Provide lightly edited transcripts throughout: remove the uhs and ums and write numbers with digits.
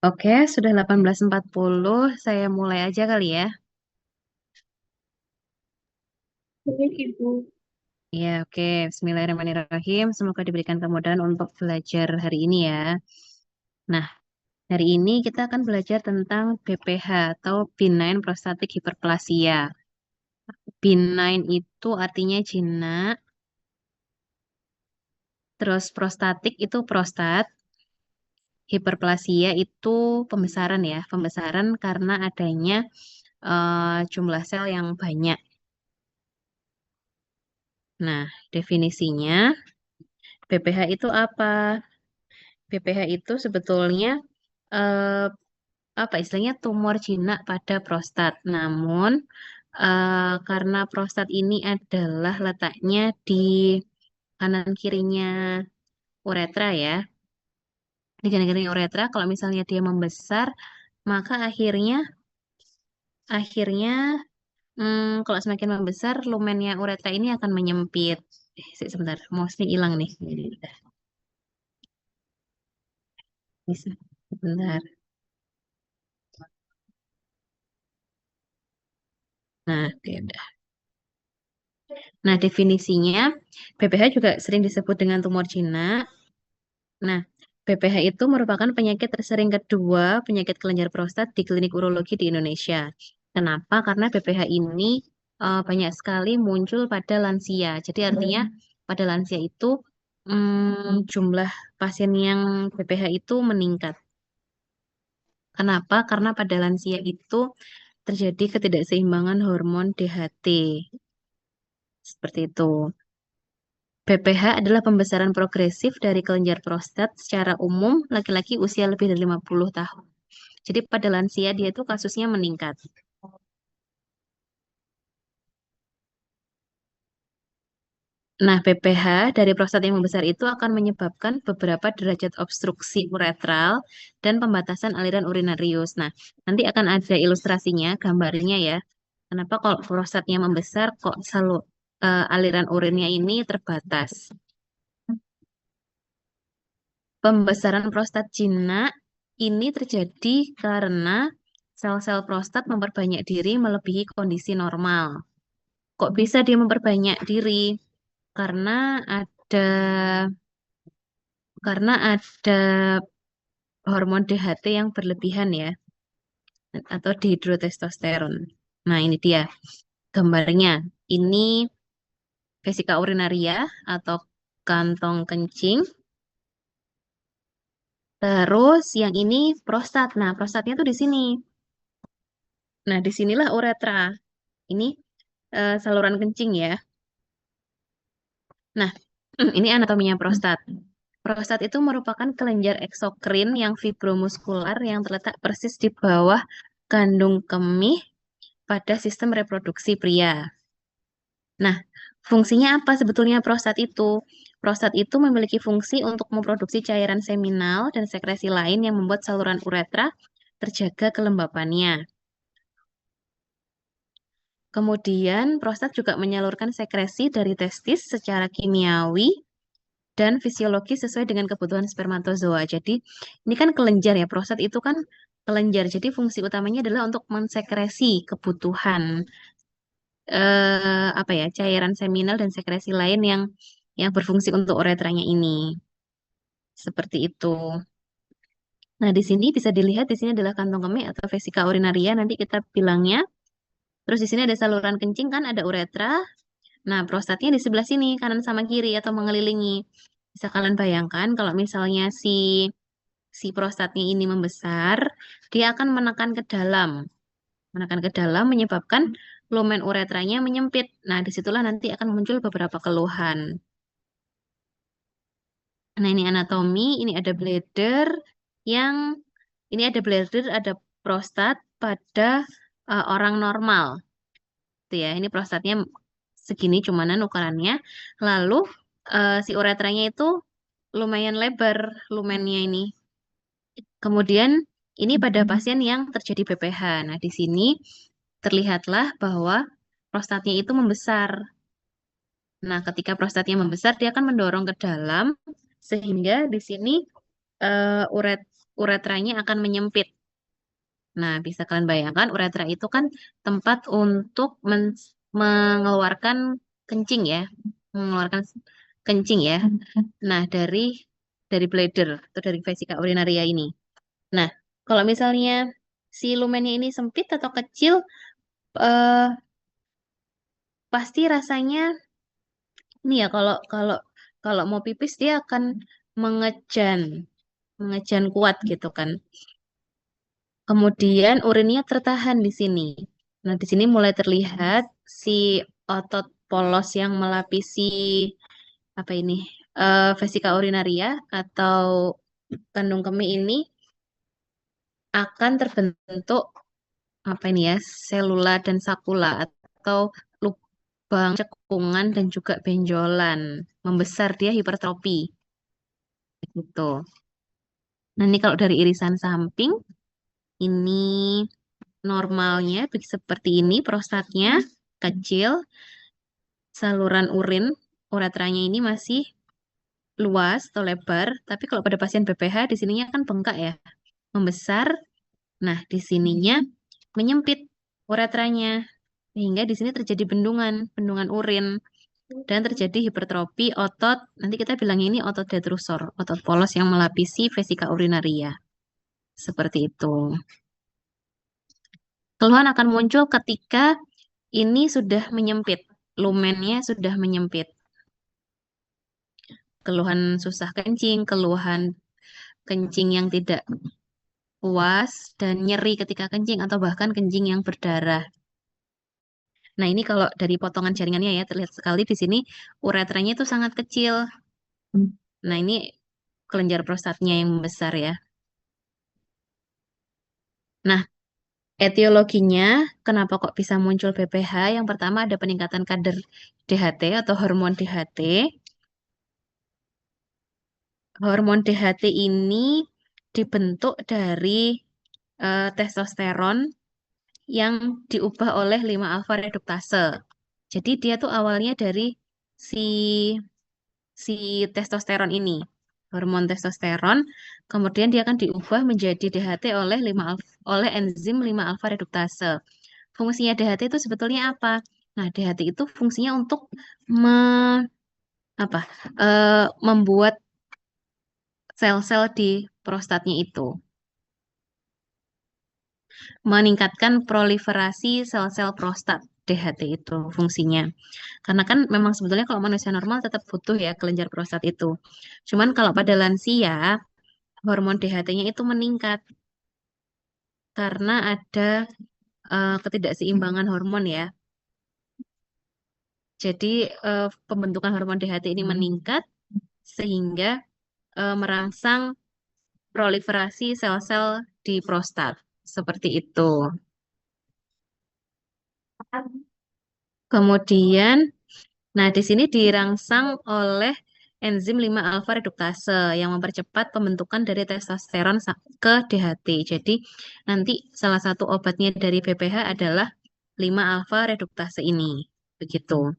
Oke, sudah 18.40. Saya mulai aja kali ya. Baik, Ibu. Ya, oke. Bismillahirrahmanirrahim. Semoga diberikan kemudahan untuk belajar hari ini ya. Nah, hari ini kita akan belajar tentang BPH atau benign prostatic hyperplasia. Benign itu artinya jinak, terus prostatik itu prostat, hiperplasia itu pembesaran ya, pembesaran karena adanya jumlah sel yang banyak. Nah, definisinya BPH itu apa? BPH itu sebetulnya eh, apa istilahnya tumor jinak pada prostat. Namun karena prostat ini adalah letaknya di kanan kirinya uretra ya, di kanan kirinya uretra. Kalau misalnya dia membesar, maka akhirnya kalau semakin membesar, lumennya uretra ini akan menyempit. Sebentar, mouse-nya hilang nih. Ini udah bisa. Sebentar. Nah, oke, udah. Nah, definisinya BPH juga sering disebut dengan tumor jinak. Nah, BPH itu merupakan penyakit tersering kedua penyakit kelenjar prostat di klinik urologi di Indonesia. Kenapa? Karena BPH ini banyak sekali muncul pada lansia. Jadi artinya pada lansia itu jumlah pasien yang BPH itu meningkat. Kenapa? Karena pada lansia itu terjadi ketidakseimbangan hormon DHT. Seperti itu. BPH adalah pembesaran progresif dari kelenjar prostat secara umum laki-laki usia lebih dari 50 tahun. Jadi pada lansia dia itu kasusnya meningkat. Nah, BPH dari prostat yang membesar itu akan menyebabkan beberapa derajat obstruksi uretral dan pembatasan aliran urinarius. Nah, nanti akan ada ilustrasinya, gambarnya ya. Kenapa kalau prostatnya membesar kok selalu aliran urinnya ini terbatas? Pembesaran prostat jinak ini terjadi karena sel-sel prostat memperbanyak diri melebihi kondisi normal. Kok bisa dia memperbanyak diri? Karena ada ada hormon DHT yang berlebihan ya, atau dihidrotestosteron. Nah, ini dia gambarnya. Ini vesika urinaria atau kantong kencing. Terus yang ini prostat. Nah, prostatnya tuh di sini. Nah, disinilah uretra. Ini saluran kencing ya. Nah, ini anatominya prostat. Prostat itu merupakan kelenjar eksokrin yang fibromuskular yang terletak persis di bawah kandung kemih pada sistem reproduksi pria. Nah, fungsinya apa sebetulnya prostat itu? Prostat itu memiliki fungsi untuk memproduksi cairan seminal dan sekresi lain yang membuat saluran uretra terjaga kelembapannya. Kemudian, prostat juga menyalurkan sekresi dari testis secara kimiawi dan fisiologis sesuai dengan kebutuhan spermatozoa. Jadi, ini kan kelenjar ya, prostat itu kan kelenjar. Jadi, fungsi utamanya adalah untuk mensekresi kebutuhan apa ya, cairan seminal dan sekresi lain yang berfungsi untuk uretranya ini. Seperti itu. Nah, di sini bisa dilihat di sini adalah kantong kemih atau vesika urinaria nanti kita bilangnya. Terus di sini ada saluran kencing kan, ada uretra. Nah, prostatnya di sebelah sini, kanan sama kiri atau mengelilingi. Bisa kalian bayangkan kalau misalnya si prostatnya ini membesar, dia akan menekan ke dalam. Menekan ke dalam menyebabkan lumen uretranya menyempit. Nah, disitulah nanti akan muncul beberapa keluhan. Nah, ini anatomi, ini ada bladder yang ada prostat pada orang normal. Tuh ya, ini prostatnya segini cumanan ukurannya. Lalu si uretranya itu lumayan lebar lumennya ini. Kemudian ini pada pasien yang terjadi BPH. Nah, di sini terlihatlah bahwa prostatnya itu membesar. Nah, ketika prostatnya membesar, dia akan mendorong ke dalam sehingga di sini uretranya akan menyempit. Nah, bisa kalian bayangkan uretra itu kan tempat untuk mengeluarkan kencing ya, mengeluarkan kencing ya. Nah, dari bladder atau dari vesika urinaria ini. Nah, kalau misalnya si lumennya ini sempit atau kecil, eh, pasti rasanya ini ya kalau kalau kalau mau pipis dia akan mengejan, mengejan kuat gitu kan. Kemudian urinnya tertahan di sini. Nah, di sini mulai terlihat si otot polos yang melapisi apa ini vesika urinaria atau kandung kemih ini akan terbentuk apa ini ya selula dan sakula atau lubang cekungan dan juga benjolan membesar dia hipertrofi gitu. Nah, ini kalau dari irisan samping ini normalnya seperti ini prostatnya kecil, saluran uretranya ini masih luas atau lebar, tapi kalau pada pasien BPH di sininya kan bengkak ya, membesar. Nah, di sininya menyempit uretranya sehingga di sini terjadi bendungan, bendungan urin dan terjadi hipertrofi otot. Nanti kita bilangnya ini otot detrusor, otot polos yang melapisi vesika urinaria. Seperti itu. Keluhan akan muncul ketika ini sudah menyempit, lumennya sudah menyempit. Keluhan susah kencing, keluhan kencing yang tidak puas, dan nyeri ketika kencing atau bahkan kencing yang berdarah. Nah, ini kalau dari potongan jaringannya ya, terlihat sekali di sini uretranya itu sangat kecil. Nah, ini kelenjar prostatnya yang besar ya. Nah, etiologinya kenapa kok bisa muncul BPH? Yang pertama ada peningkatan kadar DHT atau hormon DHT. Hormon DHT ini dibentuk dari testosteron yang diubah oleh 5 alfa reduktase. Jadi dia tuh awalnya dari si si testosteron ini, hormon testosteron, kemudian dia akan diubah menjadi DHT oleh oleh enzim 5 alfa reduktase. Fungsinya DHT itu sebetulnya apa? Nah, DHT itu fungsinya untuk me, apa? Membuat sel-sel di prostatnya itu, meningkatkan proliferasi sel-sel prostat. DHT itu fungsinya. Karena kan memang sebetulnya kalau manusia normal tetap butuh ya kelenjar prostat itu. Cuman kalau pada lansia, hormon DHT-nya itu meningkat karena ada ketidakseimbangan hormon ya. Jadi pembentukan hormon DHT ini meningkat sehingga merangsang proliferasi sel-sel di prostat. Seperti itu. Kemudian, nah di sini dirangsang oleh enzim 5 alfa reduktase yang mempercepat pembentukan dari testosteron ke DHT. Jadi nanti salah satu obatnya dari BPH adalah 5 alfa reduktase ini. Begitu.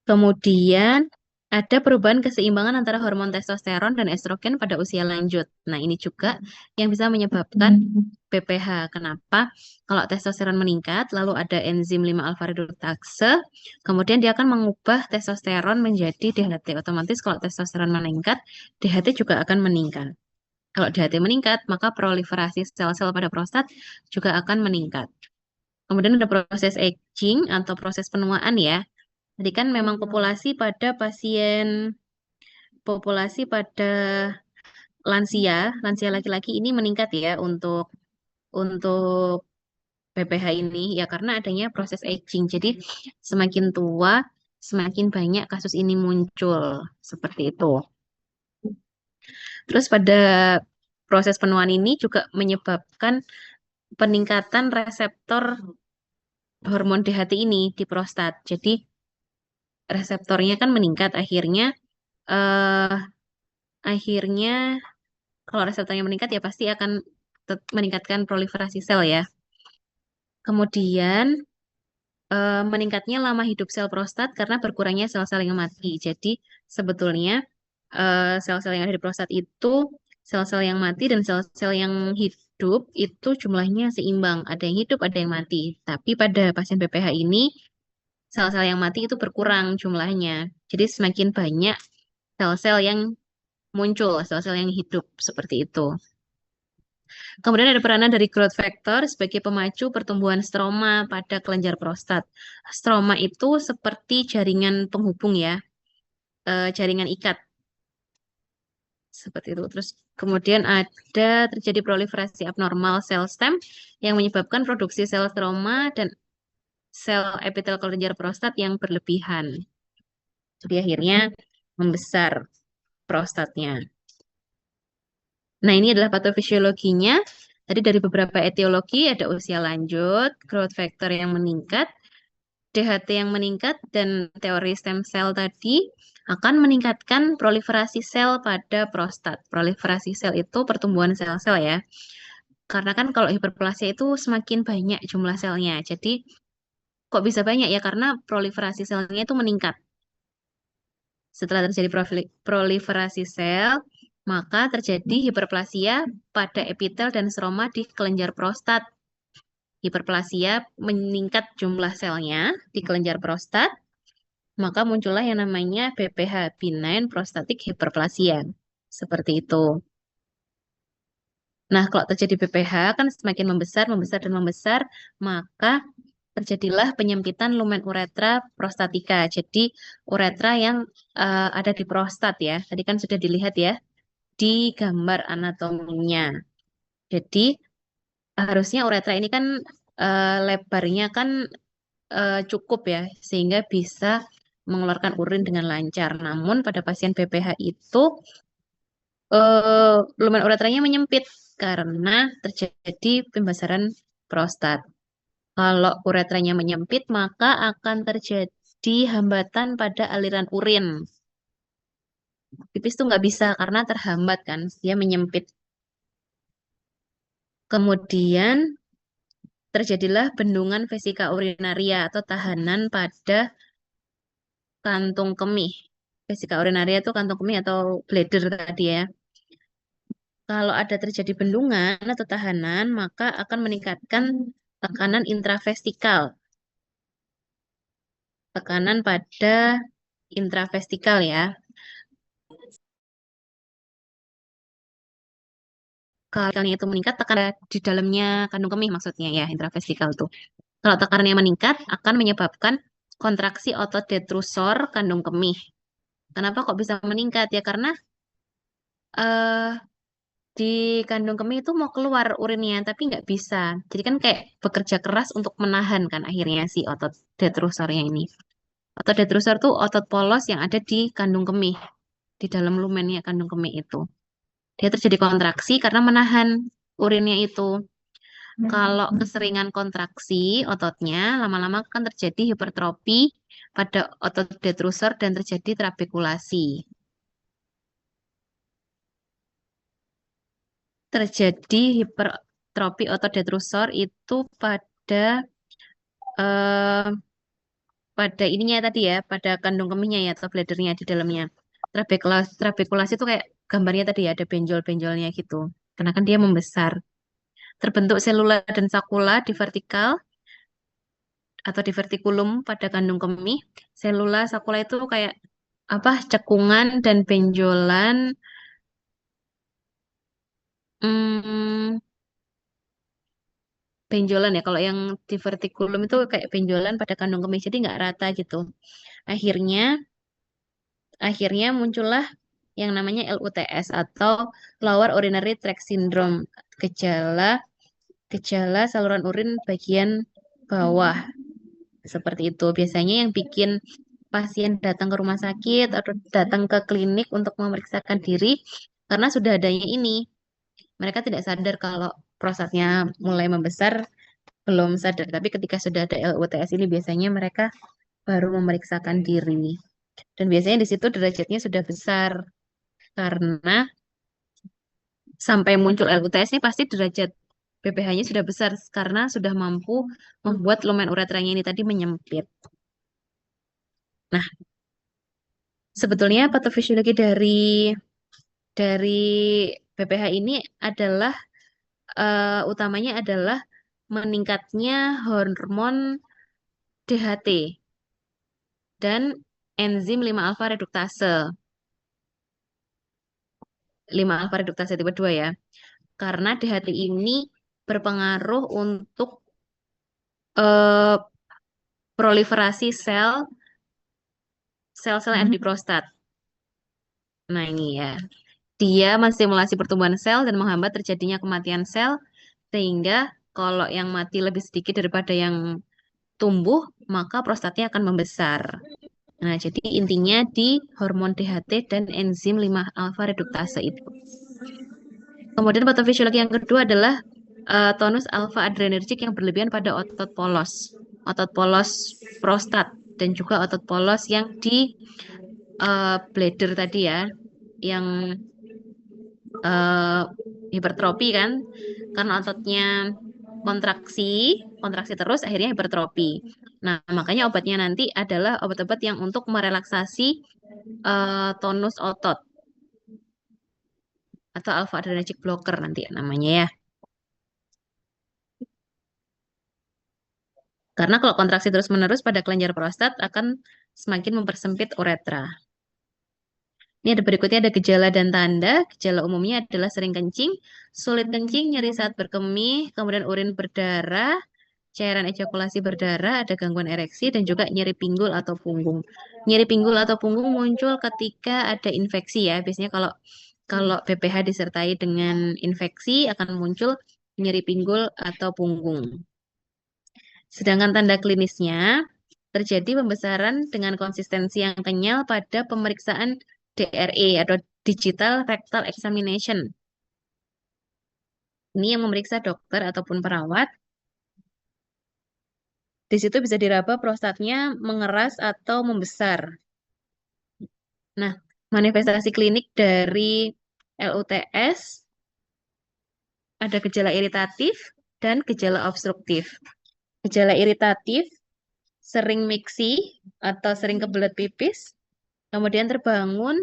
Kemudian ada perubahan keseimbangan antara hormon testosteron dan estrogen pada usia lanjut. Nah, ini juga yang bisa menyebabkan BPH. Kenapa? Kalau testosteron meningkat, lalu ada enzim 5 alfa reduktase, kemudian dia akan mengubah testosteron menjadi DHT. Otomatis kalau testosteron meningkat, DHT juga akan meningkat. Kalau DHT meningkat, maka proliferasi sel-sel pada prostat juga akan meningkat. Kemudian ada proses aging atau proses penuaan ya. Jadi kan memang populasi pada lansia laki-laki ini meningkat ya untuk PPH ini ya karena adanya proses aging. Jadi semakin tua, semakin banyak kasus ini muncul seperti itu. Terus pada proses penuaan ini juga menyebabkan peningkatan reseptor hormon DHT ini di prostat. Jadi reseptornya kan meningkat eh akhirnya kalau reseptornya meningkat ya pasti akan meningkatkan proliferasi sel ya. Kemudian meningkatnya lama hidup sel prostat karena berkurangnya sel-sel yang mati. Jadi sebetulnya sel-sel yang ada di prostat itu sel-sel yang mati dan sel-sel yang hidup itu jumlahnya seimbang. Ada yang hidup, ada yang mati. Tapi pada pasien BPH ini sel-sel yang mati itu berkurang jumlahnya. Jadi semakin banyak sel-sel yang muncul, sel-sel yang hidup seperti itu. Kemudian ada peranan dari growth factor sebagai pemacu pertumbuhan stroma pada kelenjar prostat. Stroma itu seperti jaringan penghubung ya, jaringan ikat seperti itu. Terus kemudian ada terjadi proliferasi abnormal sel stem yang menyebabkan produksi sel stroma dan sel epitel kelenjar prostat yang berlebihan. Jadi akhirnya membesar prostatnya. Nah, ini adalah patofisiologinya. Tadi dari beberapa etiologi ada usia lanjut, growth factor yang meningkat, DHT yang meningkat, dan teori stem cell tadi akan meningkatkan proliferasi sel pada prostat. Proliferasi sel itu pertumbuhan sel-sel ya. Karena kan kalau hiperplasia itu semakin banyak jumlah selnya. Jadi kok bisa banyak ya? Karena proliferasi selnya itu meningkat. Setelah terjadi proliferasi sel, maka terjadi hiperplasia pada epitel dan stroma di kelenjar prostat. Hiperplasia meningkat jumlah selnya di kelenjar prostat, maka muncullah yang namanya BPH, benign prostatic hyperplasia. Seperti itu. Nah, kalau terjadi BPH kan semakin membesar, membesar, dan membesar, maka terjadilah penyempitan lumen uretra prostatika. Jadi uretra yang ada di prostat ya. Tadi kan sudah dilihat ya di gambar anatominya. Jadi harusnya uretra ini kan lebarnya kan cukup ya, sehingga bisa mengeluarkan urin dengan lancar. Namun pada pasien BPH itu lumen uretranya menyempit karena terjadi pembesaran prostat. Kalau uretranya menyempit, maka akan terjadi hambatan pada aliran urin. Pipis tuh nggak bisa karena terhambat kan, dia menyempit. Kemudian terjadilah bendungan vesika urinaria atau tahanan pada kantung kemih. Vesika urinaria itu kantung kemih atau bladder tadi ya. Kalau ada terjadi bendungan atau tahanan, maka akan meningkatkan tekanan intravestikal. Tekanan pada intravestikal ya. Kalau tekanannya itu meningkat, tekanan di dalamnya kandung kemih maksudnya ya, intravestikal tuh. Kalau tekanannya meningkat, akan menyebabkan kontraksi otot detrusor kandung kemih. Kenapa kok bisa meningkat? Ya karena eh, di kandung kemih itu mau keluar urinnya, tapi nggak bisa. Jadi kan kayak bekerja keras untuk menahan kan akhirnya si otot detrusornya ini. Otot detrusor tuh otot polos yang ada di kandung kemih, di dalam lumennya kandung kemih itu. Dia terjadi kontraksi karena menahan urinnya itu. Kalau keseringan kontraksi ototnya, lama-lama kan terjadi hipertrofi pada otot detrusor dan terjadi trabekulasi. Terjadi hipertrofi otot detrusor itu eh, pada ininya tadi ya, pada kandung kemihnya ya atau bladdernya di dalamnya. Trabekulasi itu kayak gambarnya tadi ya, ada benjol-benjolnya gitu. Karena kan dia membesar. Terbentuk selula dan sakula di vertikal atau di vertikulum pada kandung kemih. Selula sakula itu kayak apa? Cekungan dan benjolan. Hmm, benjolan ya. Kalau yang di vertikulum itu kayak benjolan pada kandung kemih, jadi nggak rata gitu. Akhirnya, akhirnya muncullah yang namanya LUTS atau Lower Urinary Tract Syndrome, gejala gejala saluran urin bagian bawah seperti itu. Biasanya yang bikin pasien datang ke rumah sakit atau datang ke klinik untuk memeriksakan diri karena sudah adanya ini. Mereka tidak sadar kalau prostatnya mulai membesar, belum sadar. Tapi ketika sudah ada LUTS ini biasanya mereka baru memeriksakan diri. Dan biasanya di situ derajatnya sudah besar karena sampai muncul LUTS ini pasti derajat BPH-nya sudah besar karena sudah mampu membuat lumen uretranya ini tadi menyempit. Nah, sebetulnya patofisiologi dari BPH ini adalah utamanya adalah meningkatnya hormon DHT dan enzim 5 alfa reduktase. 5 alfa reduktase tipe 2 ya. Karena DHT ini berpengaruh untuk eh, proliferasi sel-sel yang ada di prostat. Nah, ini ya. Dia menstimulasi pertumbuhan sel dan menghambat terjadinya kematian sel sehingga kalau yang mati lebih sedikit daripada yang tumbuh, maka prostatnya akan membesar. Nah, jadi intinya di hormon DHT dan enzim 5 alfa reduktase itu. Kemudian patofisiologi yang kedua adalah tonus alfa adrenergik yang berlebihan pada otot polos prostat, dan juga otot polos yang di bladder tadi ya, yang eh, hipertrofi kan, karena ototnya kontraksi, kontraksi terus akhirnya hipertrofi. Nah, makanya obatnya nanti adalah obat-obat yang untuk merelaksasi tonus otot atau alpha adrenergic blocker nanti ya namanya ya. Karena kalau kontraksi terus-menerus pada kelenjar prostat akan semakin mempersempit uretra. Ini ada berikutnya ada gejala dan tanda. Gejala umumnya adalah sering kencing, sulit kencing, nyeri saat berkemih, kemudian urin berdarah, cairan ejakulasi berdarah, ada gangguan ereksi, dan juga nyeri pinggul atau punggung. Nyeri pinggul atau punggung muncul ketika ada infeksi ya. Biasanya kalau kalau BPH disertai dengan infeksi akan muncul nyeri pinggul atau punggung. Sedangkan tanda klinisnya terjadi pembesaran dengan konsistensi yang kenyal pada pemeriksaan DRE atau Digital Rectal Examination. Ini yang memeriksa dokter ataupun perawat. Di situ bisa diraba prostatnya mengeras atau membesar. Nah, manifestasi klinik dari LUTS ada gejala iritatif dan gejala obstruktif. Gejala iritatif sering miksi atau sering kebelet pipis, kemudian terbangun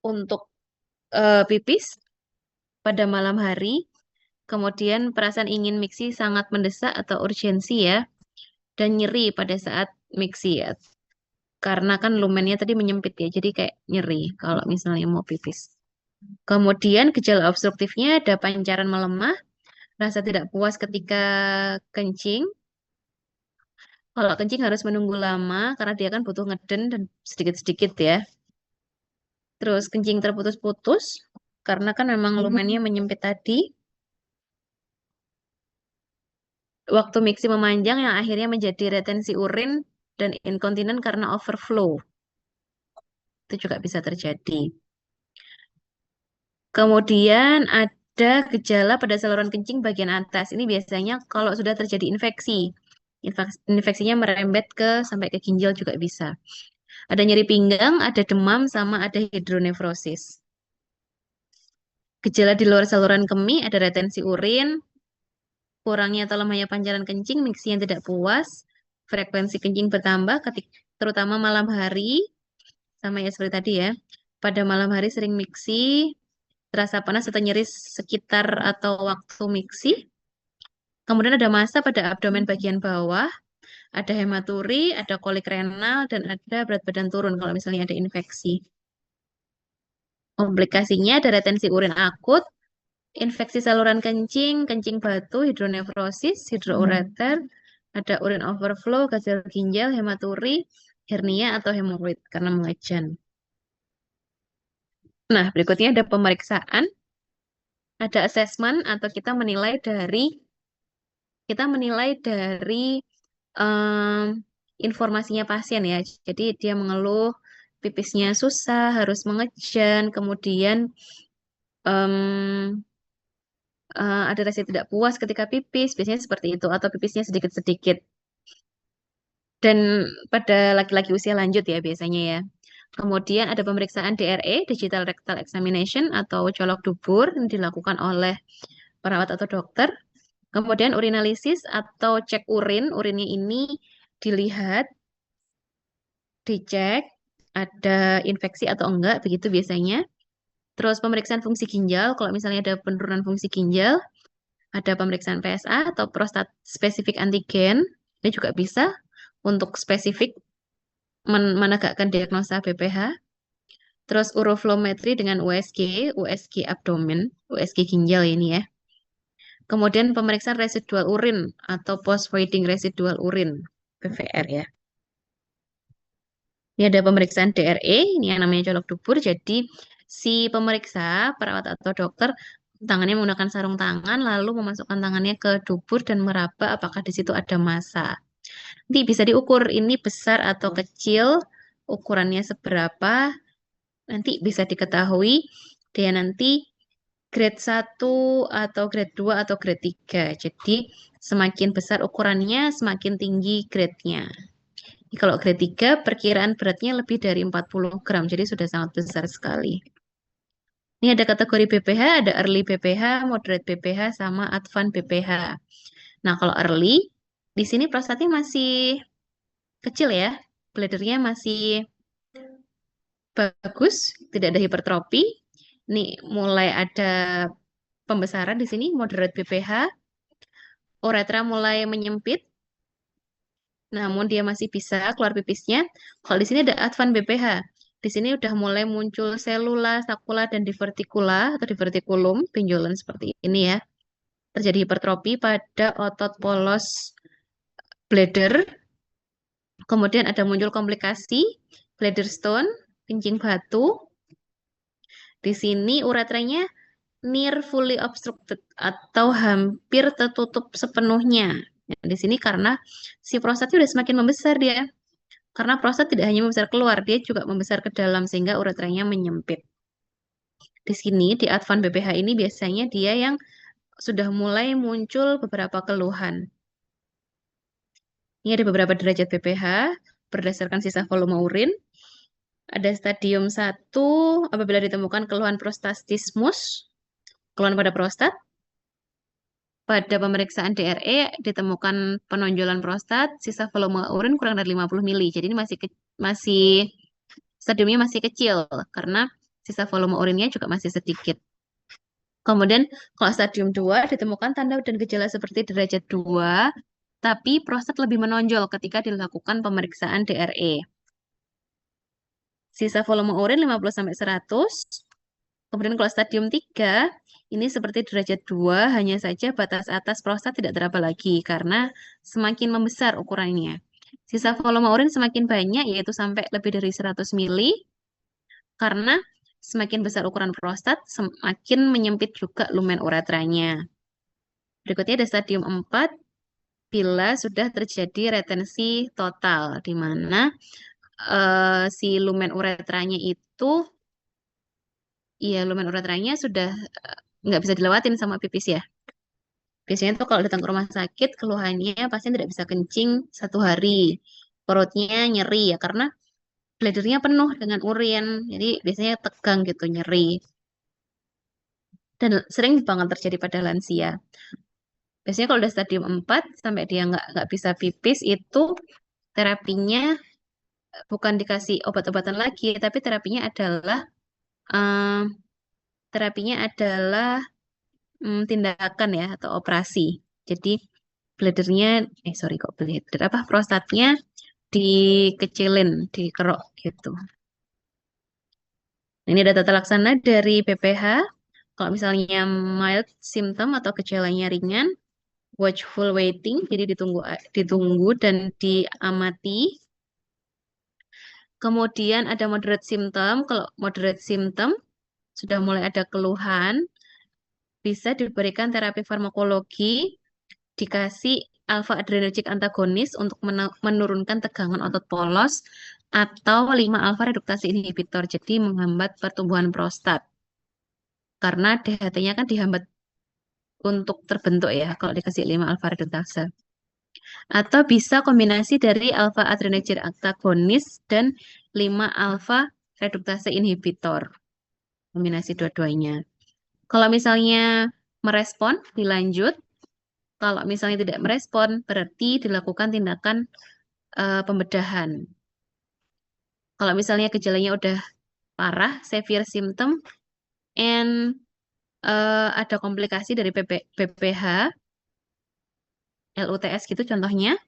untuk pipis pada malam hari, kemudian perasaan ingin miksi sangat mendesak atau urgensi ya, dan nyeri pada saat miksi ya. Karena kan lumennya tadi menyempit ya, jadi kayak nyeri kalau misalnya mau pipis. Kemudian gejala obstruktifnya ada pancaran melemah, rasa tidak puas ketika kencing. Kalau kencing harus menunggu lama karena dia kan butuh ngeden dan sedikit-sedikit ya. Terus kencing terputus-putus karena kan memang lumennya menyempit tadi. Waktu miksi memanjang yang akhirnya menjadi retensi urin dan inkontinen karena overflow. Itu juga bisa terjadi. Kemudian ada gejala pada saluran kencing bagian atas. Ini biasanya kalau sudah terjadi infeksi. Infeksinya merembet sampai ke ginjal juga bisa. Ada nyeri pinggang, ada demam, sama ada hidronefrosis. Gejala di luar saluran kemih ada retensi urin, kurangnya atau lemahnya pancaran kencing, miksi yang tidak puas, frekuensi kencing bertambah terutama malam hari, sama ya seperti tadi ya. Pada malam hari sering miksi, terasa panas atau nyeri sekitar atau waktu miksi. Kemudian ada massa pada abdomen bagian bawah, ada hematuri, ada kolik renal, dan ada berat badan turun kalau misalnya ada infeksi. Komplikasinya ada retensi urin akut, infeksi saluran kencing, kencing batu, hidronefrosis, hidroureter, ada urin overflow, gagal ginjal, hematuri, hernia atau hemoroid karena mengejan. Nah, berikutnya ada pemeriksaan, ada assessment atau kita menilai dari informasinya pasien ya. Jadi dia mengeluh pipisnya susah, harus mengejan, kemudian em, ada rasa tidak puas ketika pipis, biasanya seperti itu, atau pipisnya sedikit-sedikit. Dan pada laki-laki usia lanjut ya biasanya ya. Kemudian ada pemeriksaan DRE, Digital Rectal Examination, atau colok dubur yang dilakukan oleh perawat atau dokter. Kemudian urinalisis atau cek urin, urinnya ini dilihat, dicek ada infeksi atau enggak, begitu biasanya. Terus pemeriksaan fungsi ginjal, kalau misalnya ada penurunan fungsi ginjal, ada pemeriksaan PSA atau prostat spesifik antigen, ini juga bisa untuk spesifik menegakkan diagnosa BPH. Terus uroflometri dengan USG, USG abdomen, USG ginjal ini ya. Kemudian pemeriksaan residual urin atau post-voiding residual urin, PVR ya. Ini ada pemeriksaan DRE, ini yang namanya colok dubur. Jadi si pemeriksa, perawat atau dokter, tangannya menggunakan sarung tangan, lalu memasukkan tangannya ke dubur dan meraba apakah di situ ada massa. Nanti bisa diukur ini besar atau kecil, ukurannya seberapa, nanti bisa diketahui dia nanti grade 1 atau grade 2 atau grade 3. Jadi semakin besar ukurannya, semakin tinggi grade-nya. Kalau grade 3, perkiraan beratnya lebih dari 40 gram, jadi sudah sangat besar sekali. Ini ada kategori BPH, ada early BPH, moderate BPH, sama advanced BPH. Nah, kalau early, di sini prostatnya masih kecil ya, bladdernya masih bagus, tidak ada hipertrofi. Nih, mulai ada pembesaran di sini, moderate BPH, uretra mulai menyempit, namun dia masih bisa keluar pipisnya. Kalau di sini ada advan BPH. Di sini udah mulai muncul selula, sakula, dan divertikula atau divertikulum, benjolan seperti ini ya. Terjadi hipertrofi pada otot polos bladder. Kemudian ada muncul komplikasi, bladder stone, kencing batu. Di sini uretranya near fully obstructed atau hampir tertutup sepenuhnya. Nah, di sini karena si prostatnya udah semakin membesar dia. Karena prostat tidak hanya membesar keluar, dia juga membesar ke dalam sehingga uretranya menyempit. Di sini di Advan BPH ini biasanya dia yang sudah mulai muncul beberapa keluhan. Ini ada beberapa derajat BPH berdasarkan sisa volume urin. Ada stadium 1 apabila ditemukan keluhan prostatismus, keluhan pada prostat. Pada pemeriksaan DRE ditemukan penonjolan prostat, sisa volume urin kurang dari 50 mili. Jadi ini masih stadiumnya masih kecil karena sisa volume urinnya juga masih sedikit. Kemudian kalau stadium 2 ditemukan tanda dan gejala seperti derajat 2, tapi prostat lebih menonjol ketika dilakukan pemeriksaan DRE. Sisa volume urin 50 sampai 100. Kemudian kalau stadium 3 ini seperti derajat 2, hanya saja batas atas prostat tidak teraba lagi karena semakin membesar ukurannya. Sisa volume urin semakin banyak yaitu sampai lebih dari 100 mili karena semakin besar ukuran prostat, semakin menyempit juga lumen uretranya. Berikutnya ada stadium 4 bila sudah terjadi retensi total, di mana si lumen uretranya itu, ya lumen uretranya sudah nggak bisa dilewatin sama pipis ya. Biasanya tuh kalau datang ke rumah sakit, keluhannya pasien tidak bisa kencing 1 hari. Perutnya nyeri ya, karena bladdernya penuh dengan urin. Jadi biasanya tegang gitu, nyeri. Dan sering banget terjadi pada lansia. Biasanya kalau udah stadium 4 sampai dia nggak bisa pipis itu terapinya bukan dikasih obat-obatan lagi, tapi eh, terapinya adalah tindakan ya atau operasi. Jadi bladdernya, sorry kok bladder apa prostatnya dikecilin, dikerok gitu. Ini ada tata laksana dari BPH. Kalau misalnya mild symptom atau gejalanya ringan, watchful waiting, jadi ditunggu dan diamati. Kemudian ada moderate symptom. Kalau moderate symptom sudah mulai ada keluhan, bisa diberikan terapi farmakologi, dikasih alpha adrenergic antagonis untuk menurunkan tegangan otot polos atau 5 alpha reduktase inhibitor, jadi menghambat pertumbuhan prostat. Karena DHT-nya kan dihambat untuk terbentuk ya kalau dikasih 5 alpha reduktase. Atau bisa kombinasi dari alpha adrenergic antagonis dan 5 alpha reduktase inhibitor. Kombinasi dua-duanya. Kalau misalnya merespon, dilanjut, Kalau misalnya tidak merespon, berarti dilakukan tindakan pembedahan. Kalau misalnya gejalanya udah parah, severe symptom, and ada komplikasi dari BPH, LUTS gitu contohnya,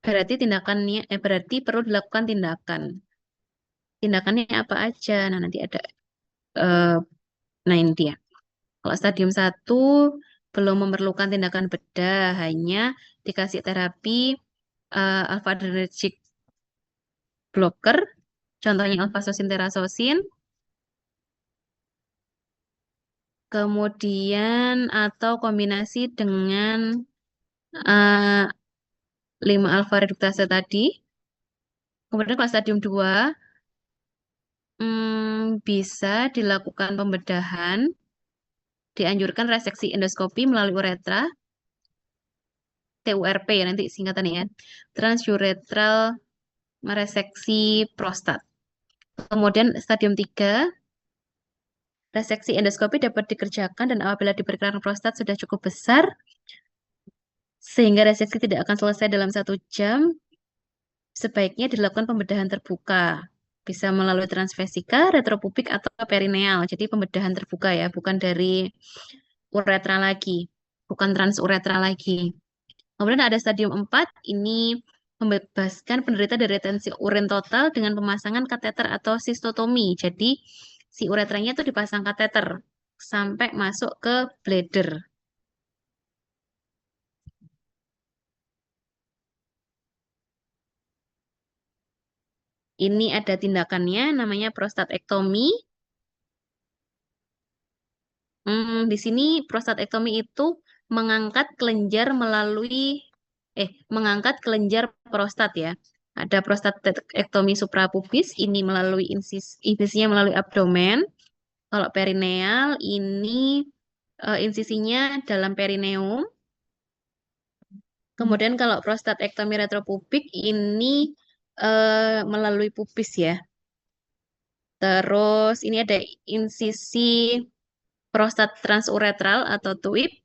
berarti perlu dilakukan tindakan. Tindakannya apa aja? Nah, nanti ada eh, nah ini dia. Kalau stadium 1 belum memerlukan tindakan bedah, hanya dikasih terapi alpha adrenergic blocker, contohnya alfasosin terasosin, kemudian atau kombinasi dengan eh, 5 alfa reduktase tadi. Kemudian kalau stadium 2 bisa dilakukan pembedahan, dianjurkan reseksi endoskopi melalui uretra, TURP ya nanti singkatannya ya, transuretral mereseksi prostat. Kemudian stadium 3, reseksi endoskopi dapat dikerjakan dan apabila diperkirakan prostat sudah cukup besar, sehingga reseksi tidak akan selesai dalam 1 jam, sebaiknya dilakukan pembedahan terbuka. Bisa melalui transvesika, retropubik, atau perineal. Jadi pembedahan terbuka ya, bukan dari uretra lagi, bukan transuretra lagi. Kemudian ada stadium 4, ini membebaskan penderita dari retensi urin total dengan pemasangan kateter atau sistotomi. Jadi si uretranya itu dipasang kateter sampai masuk ke bladder. Ini ada tindakannya namanya prostatektomi. Di sini prostatektomi itu mengangkat kelenjar mengangkat kelenjar prostat ya. Ada prostatektomi suprapubis, ini melalui insisinya melalui abdomen. Kalau perineal ini insisinya dalam perineum. Kemudian kalau prostatektomi retropubik ini melalui pubis ya. Terus ini ada insisi prostat transuretral atau TUIP.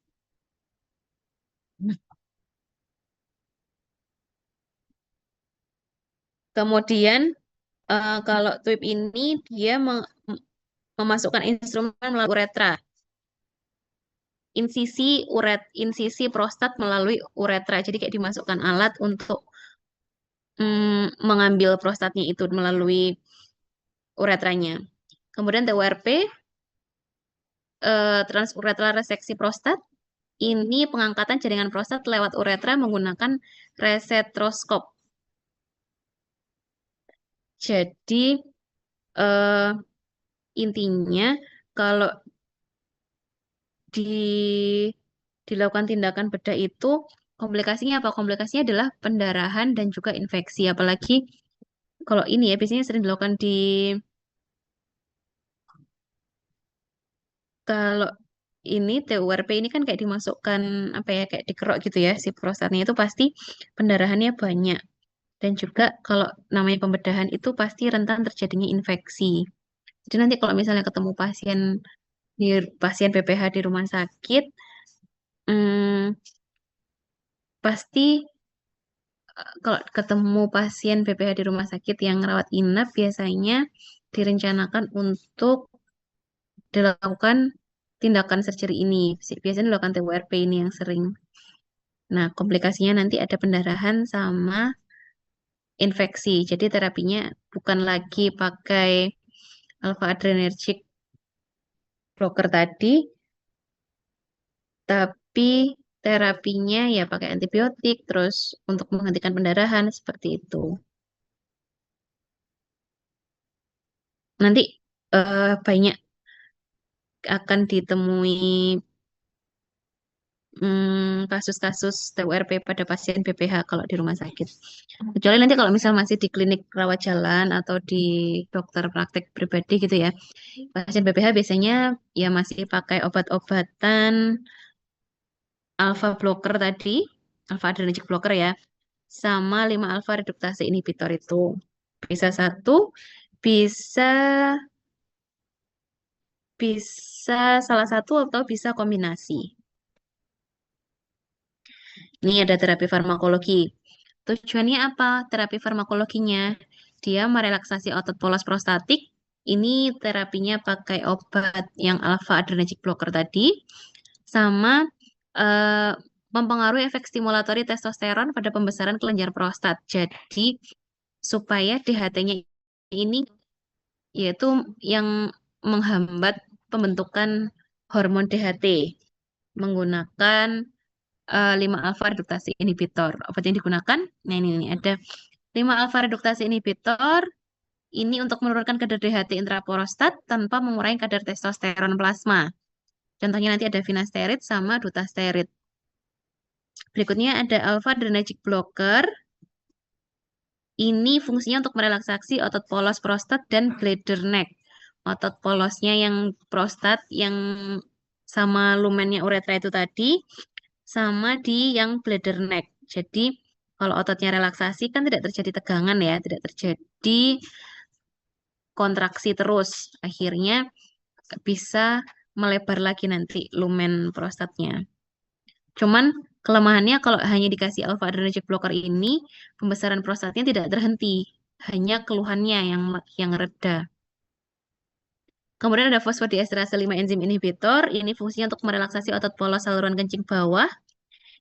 Kemudian kalau TUIP ini dia memasukkan instrumen melalui uretra. Insisi prostat melalui uretra. Jadi kayak dimasukkan alat untuk mengambil prostatnya itu melalui uretranya. Kemudian TURP, transuretral reseksi prostat. Ini pengangkatan jaringan prostat lewat uretra menggunakan resetroskop. Jadi eh, intinya kalau dilakukan tindakan bedah itu komplikasinya apa? Komplikasinya adalah pendarahan dan juga infeksi. Apalagi kalau ini ya biasanya sering dilakukan kalau ini TURP ini kan kayak dimasukkan apa ya kayak dikerok gitu ya si prostatnya itu pasti pendarahannya banyak dan juga kalau namanya pembedahan itu pasti rentan terjadinya infeksi. Jadi nanti kalau misalnya ketemu di pasien PPH di rumah sakit, hmm, pasti kalau ketemu pasien PPH di rumah sakit yang rawat inap biasanya direncanakan untuk dilakukan tindakan surgery ini. Biasanya dilakukan TURP ini yang sering. Nah, komplikasinya nanti ada pendarahan sama infeksi. Jadi terapinya bukan lagi pakai alpha adrenergic blocker tadi, tapi terapinya ya pakai antibiotik, terus untuk menghentikan pendarahan seperti itu. Nanti banyak akan ditemui kasus-kasus TURP pada pasien BPH kalau di rumah sakit. Kecuali nanti kalau misal masih di klinik rawat jalan atau di dokter praktek pribadi gitu ya. Pasien BPH biasanya ya masih pakai obat-obatan alpha blocker tadi, alpha adrenergic blocker ya, sama 5 alpha reduktase inhibitor itu. Bisa satu, bisa bisa salah satu atau bisa kombinasi. Ini ada terapi farmakologi. Tujuannya apa? Terapi farmakologinya, dia merelaksasi otot polos prostatik. Ini terapinya pakai obat yang alpha adrenergic blocker tadi, sama eh, mempengaruhi efek stimulatori testosteron pada pembesaran kelenjar prostat. Jadi supaya DHT-nya ini yaitu yang menghambat pembentukan hormon DHT menggunakan 5 alfa reduktase inhibitor. Obat yang digunakan, nah ini ada 5 alfa reduktase inhibitor ini untuk menurunkan kadar DHT intraprostat tanpa mengurangi kadar testosteron plasma. Contohnya nanti ada finasterid sama dutasterid. Berikutnya ada alpha adrenergic blocker. Ini fungsinya untuk merelaksasi otot polos prostat dan bladder neck. Otot polosnya yang prostat yang sama lumennya uretra itu tadi, sama di yang bladder neck. Jadi kalau ototnya relaksasi kan tidak terjadi tegangan ya, tidak terjadi kontraksi terus. Akhirnya bisa melebar lagi nanti lumen prostatnya. Cuman kelemahannya kalau hanya dikasih alpha adrenergic blocker ini, pembesaran prostatnya tidak terhenti, hanya keluhannya yang reda. Kemudian ada fosfodiesterase 5 enzim inhibitor, ini fungsinya untuk merelaksasi otot polos saluran kencing bawah.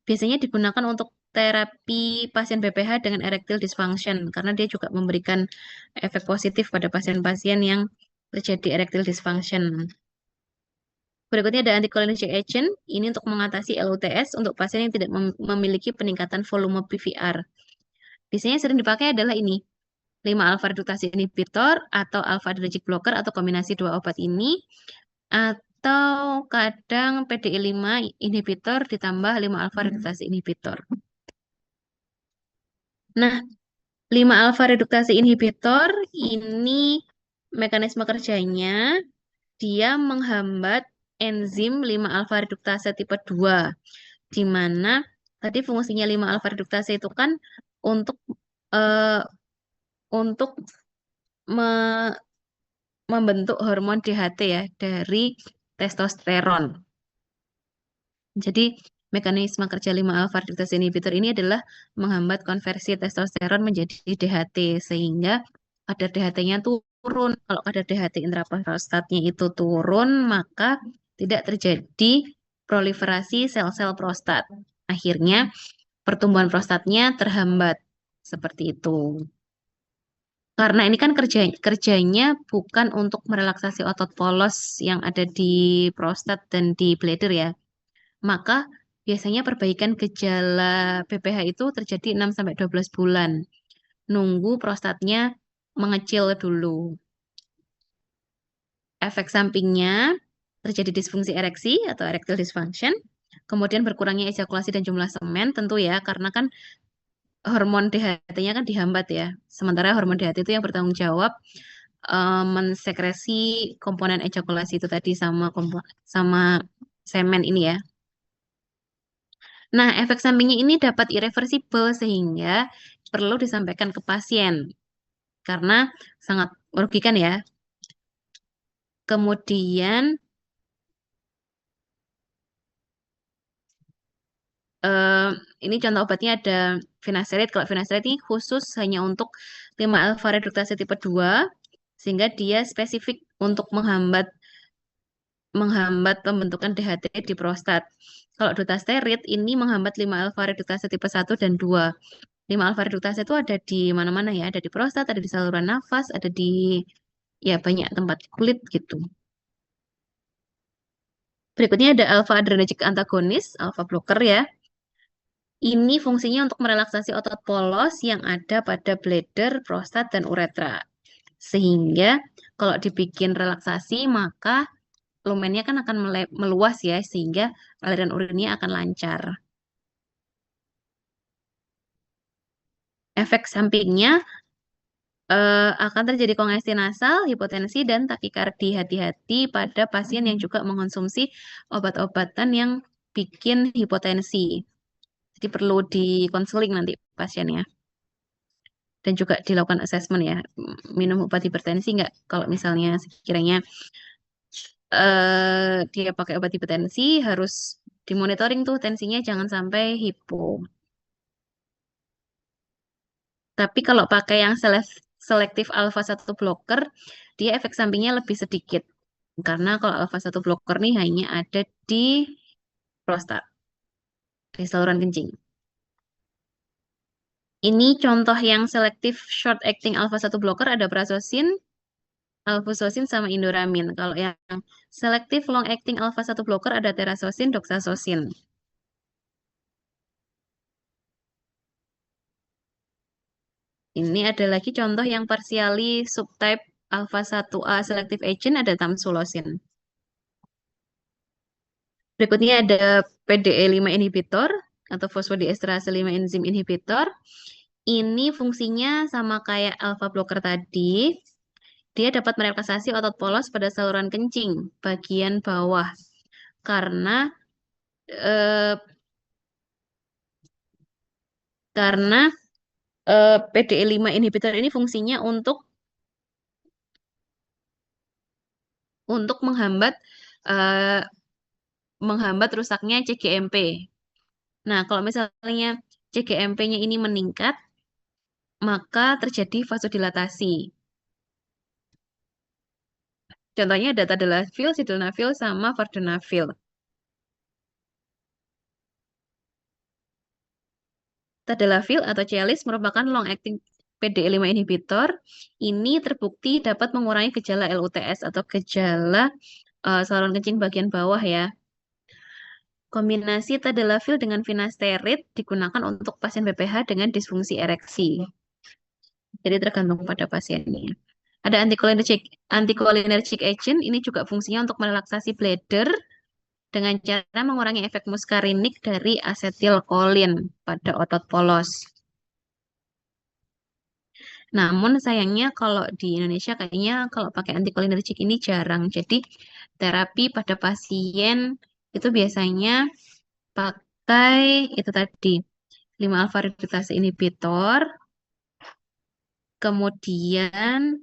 Biasanya digunakan untuk terapi pasien BPH dengan erectile dysfunction karena dia juga memberikan efek positif pada pasien-pasien yang terjadi erectile dysfunction. Berikutnya ada anticholinergic agent, ini untuk mengatasi LUTS untuk pasien yang tidak memiliki peningkatan volume PVR. Biasanya sering dipakai adalah ini, 5 alpha reduktase inhibitor atau alpha adrenergic blocker atau kombinasi dua obat ini, atau kadang PDE5 inhibitor ditambah 5 alpha reduktase inhibitor. Nah, 5 alpha reduktase inhibitor ini mekanisme kerjanya dia menghambat enzim 5 alpha reduktase tipe 2 di mana tadi fungsinya 5 alpha reduktase itu kan untuk eh, untuk me- membentuk hormon DHT ya dari testosteron. Jadi mekanisme kerja 5 alpha reduktase inhibitor ini adalah menghambat konversi testosteron menjadi DHT sehingga kadar DHT-nya turun. Kalau kadar DHT intraprostatnya itu turun, maka tidak terjadi proliferasi sel-sel prostat. Akhirnya pertumbuhan prostatnya terhambat seperti itu. Karena ini kan kerjanya bukan untuk merelaksasi otot polos yang ada di prostat dan di bladder ya. Maka biasanya perbaikan gejala BPH itu terjadi 6 sampai 12 bulan. Nunggu prostatnya mengecil dulu. Efek sampingnya terjadi disfungsi ereksi atau erectile dysfunction, kemudian berkurangnya ejakulasi dan jumlah semen tentu ya, karena kan hormon DHT-nya kan dihambat ya. Sementara hormon DHT itu yang bertanggung jawab mensekresi komponen ejakulasi itu tadi sama semen ini ya. Nah, efek sampingnya ini dapat irreversibel sehingga perlu disampaikan ke pasien karena sangat merugikan ya. Kemudian eh, ini contoh obatnya ada finasteride. Kalau finasteride ini khusus hanya untuk 5 alpha reduktase tipe 2 sehingga dia spesifik untuk menghambat menghambat pembentukan DHT di prostat. Kalau dutasterid ini menghambat 5 alfa reduktase tipe 1 dan 2. 5 alfa reduktase itu ada di mana-mana ya, ada di prostat, ada di saluran nafas, ada di ya banyak tempat kulit gitu. Berikutnya ada alfa adrenergic antagonis, alfa blocker ya. Ini fungsinya untuk merelaksasi otot polos yang ada pada bladder, prostat, dan uretra. Sehingga kalau dibikin relaksasi, maka lumennya kan akan meluas ya, sehingga aliran urinnya akan lancar. Efek sampingnya akan terjadi kongesti nasal, hipotensi, dan takikardi. Hati-hati pada pasien yang juga mengonsumsi obat-obatan yang bikin hipotensi. Jadi perlu dikonseling nanti pasiennya. Dan juga dilakukan assessment ya. Minum obat hipertensi nggak? Kalau misalnya sekiranya dia pakai obat hipertensi harus Dimonitoring tuh tensinya jangan sampai hipo. Tapi kalau pakai yang selektif alfa satu blocker, dia efek sampingnya lebih sedikit. Karena kalau alfa satu blocker nih hanya ada di prostat, di saluran kencing. Ini contoh yang selektif short acting alpha satu blocker ada prazosin, alfuzosin sama indoramin. Kalau yang selektif long acting alpha satu blocker ada terazosin, doxazosin. Ini ada lagi contoh yang partially subtype alpha satu a selective agent ada tamsulosin. Berikutnya ada PDE5 inhibitor atau fosfodiesterase 5 enzim inhibitor. Ini fungsinya sama kayak alpha blocker tadi. Dia dapat merelaksasi otot polos pada saluran kencing bagian bawah karena eh, karena PDE5 inhibitor ini fungsinya untuk eh, menghambat rusaknya CGMP. Nah, kalau misalnya CGMP-nya ini meningkat, maka terjadi vasodilatasi. Contohnya ada tadalafil, sildenafil, sama vardenafil. Tadalafil atau Cialis merupakan long-acting PDE5 inhibitor. Ini terbukti dapat mengurangi gejala LUTS atau gejala saluran kencing bagian bawah ya. Kombinasi tadalafil dengan finasterid digunakan untuk pasien BPH dengan disfungsi ereksi. Jadi tergantung pada pasiennya. Ada anticholinergic agent, ini juga fungsinya untuk merelaksasi bladder dengan cara mengurangi efek muskarinik dari asetilkolin pada otot polos. Namun sayangnya kalau di Indonesia kayaknya kalau pakai anticholinergic ini jarang. Jadi terapi pada pasien itu biasanya pakai itu tadi 5 alfa reduktase inhibitor, kemudian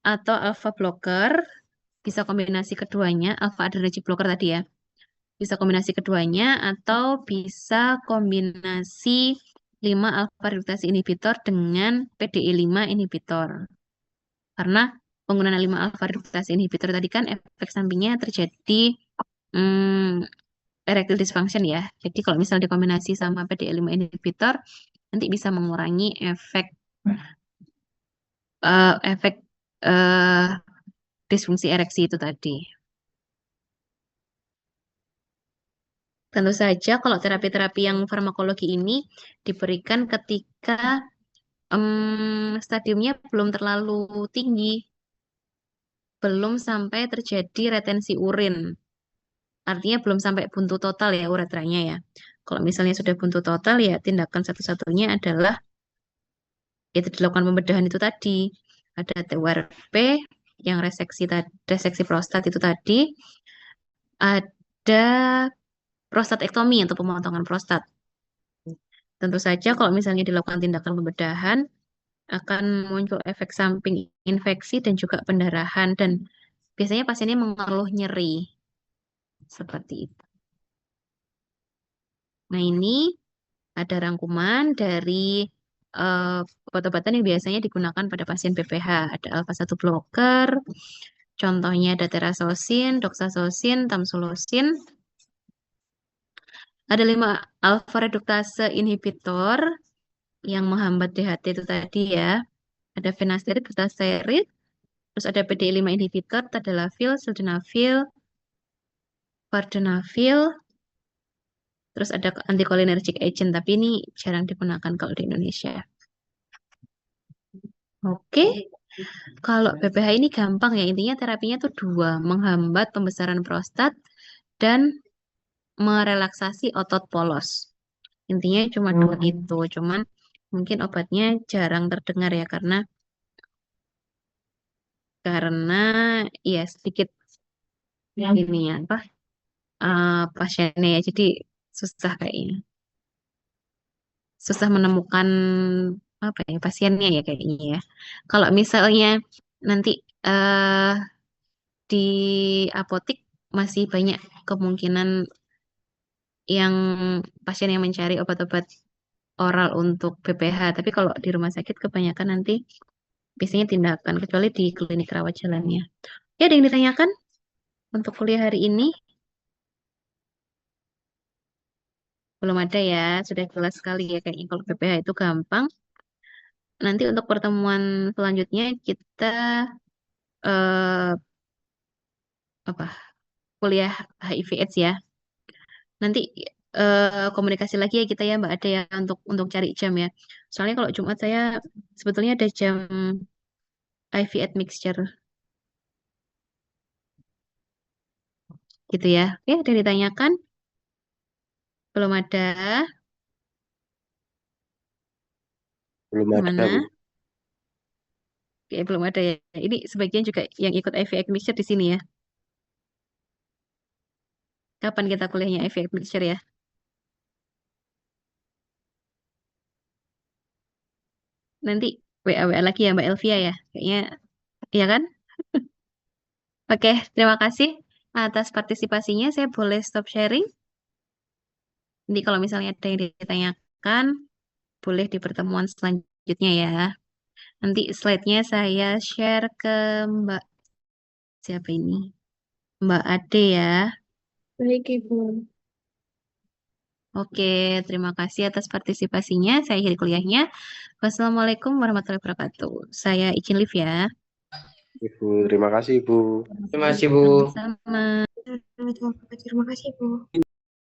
atau alpha blocker, bisa kombinasi keduanya, alpha adrenergic blocker tadi ya. Bisa kombinasi keduanya atau bisa kombinasi 5 alpha reduktase inhibitor dengan PDE5 inhibitor. Karena penggunaan 5 alpha reduktase inhibitor tadi kan efek sampingnya terjadi hmm, erectile dysfunction ya. Jadi kalau misal dikombinasi sama PDE5 inhibitor nanti bisa mengurangi efek eh, disfungsi ereksi itu tadi. Tentu saja kalau terapi-terapi yang farmakologi ini diberikan ketika stadiumnya belum terlalu tinggi, belum sampai terjadi retensi urin. Artinya belum sampai buntu total ya uretranya ya. Kalau misalnya sudah buntu total ya tindakan satu-satunya adalah itu dilakukan pembedahan itu tadi. Ada TURP yang reseksi prostat itu tadi, ada prostatektomi atau pemotongan prostat. Tentu saja kalau misalnya dilakukan tindakan pembedahan akan muncul efek samping infeksi dan juga pendarahan dan biasanya pasiennya mengeluh nyeri seperti itu. Nah, ini ada rangkuman dari eh, obat-obatan yang biasanya digunakan pada pasien BPH. Ada alpha satu blocker, contohnya ada terazosin, doxazosin, tamsulosin. Ada 5 alpha reduktase inhibitor yang menghambat DHT itu tadi ya. Ada finasterid, butasterid, terus ada PDE5 inhibitor, tadalafil, sildenafil, vardenafil, terus ada anticholinergic agent, tapi ini jarang digunakan kalau di Indonesia. Oke, kalau BPH ini gampang ya, intinya terapinya tuh dua, menghambat pembesaran prostat dan merelaksasi otot polos. Intinya cuma dua itu, cuman mungkin obatnya jarang terdengar ya karena ya sedikit ini ya apa pasiennya ya, jadi susah kayaknya, susah menemukan apa ya pasiennya ya kayaknya ya. Kalau misalnya nanti di apotik masih banyak kemungkinan yang pasien yang mencari obat-obat oral untuk BPH. Tapi kalau di rumah sakit kebanyakan nanti biasanya tindakan, kecuali di klinik rawat jalannya. Ya, ada yang ditanyakan untuk kuliah hari ini? Belum ada ya, sudah jelas sekali ya kayaknya kalau BPH itu gampang. Nanti untuk pertemuan selanjutnya kita eh, apa kuliah HIV AIDS ya. Nanti komunikasi lagi ya kita ya Mbak Ade ya untuk cari jam ya. Soalnya kalau Jumat saya sebetulnya ada jam IV admixture gitu ya. Oke, ada yang ditanyakan? Belum ada. Belum ada, Bu. Gimana? Oke, belum ada ya. Ini sebagian juga yang ikut IV admixture di sini ya. Kapan kita kuliahnya IV admixture ya? Nanti WA lagi ya Mbak Elvia ya. Kayaknya iya kan? Oke, terima kasih atas partisipasinya. Saya boleh stop sharing. Nanti kalau misalnya ada yang ditanyakan, boleh di pertemuan selanjutnya ya. Nanti slide-nya saya share ke Mbak siapa ini? Mbak Ade ya. Baik, Ibu. Oke, terima kasih atas partisipasinya. Saya akhiri kuliahnya. Wassalamualaikum warahmatullahi wabarakatuh. Saya izin live ya. Ibu, terima kasih, Ibu. Terima kasih, Bu. Sama-sama. Terima kasih, Bu.